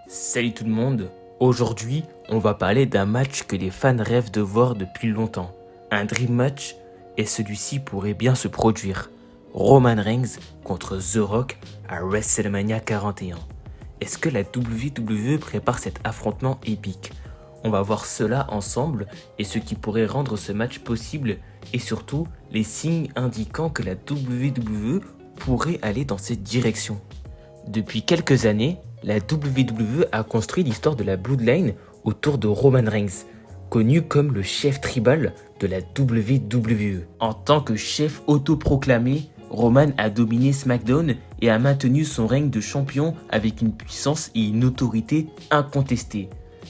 Salut tout le monde, aujourd'hui on va parler d'un match que les fans rêvent de voir depuis longtemps. Un dream match, et celui-ci pourrait bien se produire. Roman Reigns contre The Rock à WrestleMania 41. Est-ce que la WWE prépare cet affrontement épique? On va voir cela ensemble et ce qui pourrait rendre ce match possible et surtout les signes indiquant que la WWE pourrait aller dans cette direction. Depuis quelques années, la WWE a construit l'histoire de la Bloodline autour de Roman Reigns, connu comme le chef tribal de la WWE. En tant que chef autoproclamé, Roman a dominé SmackDown et a maintenu son règne de champion avec une puissance et une autorité incontestées.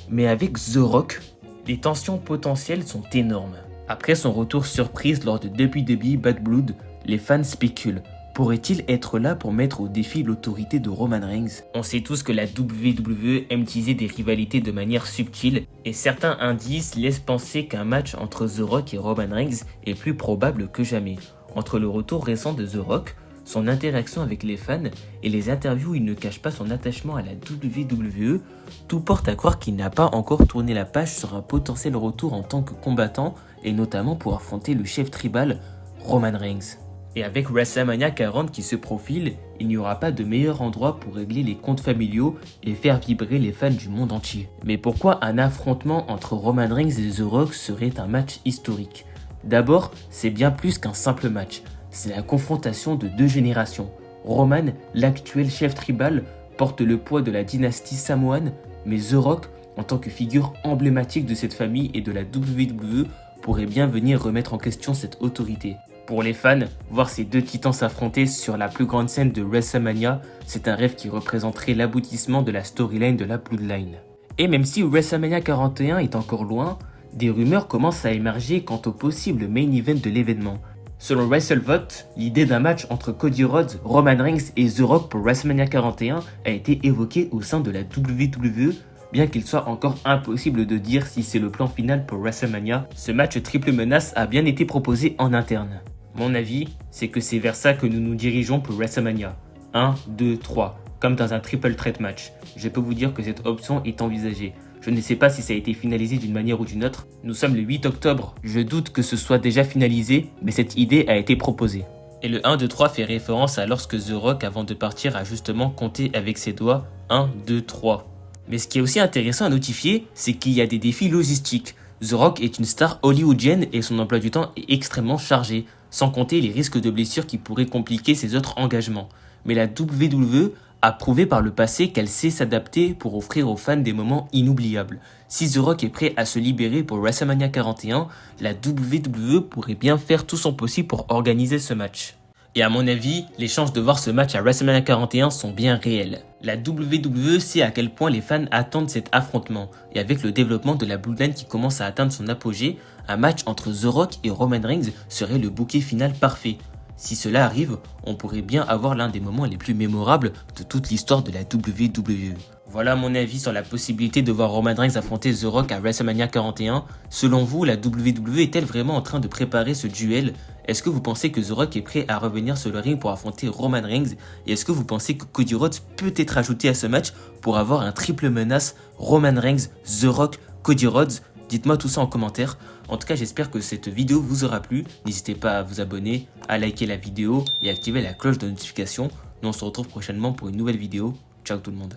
Mais avec The Rock, les tensions potentielles sont énormes. Après son retour surprise lors de WWE Bad Blood, les fans spéculent. Pourrait-il être là pour mettre au défi l'autorité de Roman Reigns? On sait tous que la WWE aime teaser des rivalités de manière subtile et certains indices laissent penser qu'un match entre The Rock et Roman Reigns est plus probable que jamais. Entre le retour récent de The Rock, son interaction avec les fans et les interviews où il ne cache pas son attachement à la WWE, tout porte à croire qu'il n'a pas encore tourné la page sur un potentiel retour en tant que combattant et notamment pour affronter le chef tribal Roman Reigns. Et avec WrestleMania 40 qui se profile, il n'y aura pas de meilleur endroit pour régler les comptes familiaux et faire vibrer les fans du monde entier. Mais pourquoi un affrontement entre Roman Reigns et The Rock serait un match historique? D'abord, c'est bien plus qu'un simple match. C'est la confrontation de deux générations. Roman, l'actuel chef tribal, porte le poids de la dynastie samoane, mais The Rock, en tant que figure emblématique de cette famille et de la WWE, pourrait bien venir remettre en question cette autorité. Pour les fans, voir ces deux titans s'affronter sur la plus grande scène de WrestleMania, c'est un rêve qui représenterait l'aboutissement de la storyline de la Bloodline. Et même si WrestleMania 41 est encore loin, des rumeurs commencent à émerger quant au possible main event de l'événement. Selon WrestleVote, l'idée d'un match entre Cody Rhodes, Roman Reigns et The Rock pour WrestleMania 41 a été évoquée au sein de la WWE, bien qu'il soit encore impossible de dire si c'est le plan final pour WrestleMania. Ce match triple menace a bien été proposé en interne. Mon avis, c'est que c'est vers ça que nous nous dirigeons pour WrestleMania. 1, 2, 3, comme dans un triple threat match. Je peux vous dire que cette option est envisagée. Je ne sais pas si ça a été finalisé d'une manière ou d'une autre. Nous sommes le 8 octobre. Je doute que ce soit déjà finalisé, mais cette idée a été proposée. Et le 1, 2, 3 fait référence à lorsque The Rock, avant de partir, a justement compté avec ses doigts 1, 2, 3. Mais ce qui est aussi intéressant à notifier, c'est qu'il y a des défis logistiques. The Rock est une star hollywoodienne et son emploi du temps est extrêmement chargé, sans compter les risques de blessures qui pourraient compliquer ses autres engagements. Mais la WWE a prouvé par le passé qu'elle sait s'adapter pour offrir aux fans des moments inoubliables. Si The Rock est prêt à se libérer pour WrestleMania 41, la WWE pourrait bien faire tout son possible pour organiser ce match. Et à mon avis, les chances de voir ce match à WrestleMania 41 sont bien réelles. La WWE sait à quel point les fans attendent cet affrontement, et avec le développement de la Bloodline qui commence à atteindre son apogée, un match entre The Rock et Roman Reigns serait le bouquet final parfait. Si cela arrive, on pourrait bien avoir l'un des moments les plus mémorables de toute l'histoire de la WWE. Voilà mon avis sur la possibilité de voir Roman Reigns affronter The Rock à WrestleMania 41. Selon vous, la WWE est-elle vraiment en train de préparer ce duel? Est-ce que vous pensez que The Rock est prêt à revenir sur le ring pour affronter Roman Reigns? Et est-ce que vous pensez que Cody Rhodes peut être ajouté à ce match pour avoir un triple menace Roman Reigns, The Rock, Cody Rhodes? Dites-moi tout ça en commentaire. En tout cas, j'espère que cette vidéo vous aura plu. N'hésitez pas à vous abonner, à liker la vidéo et à activer la cloche de notification. Nous on se retrouve prochainement pour une nouvelle vidéo. Ciao tout le monde.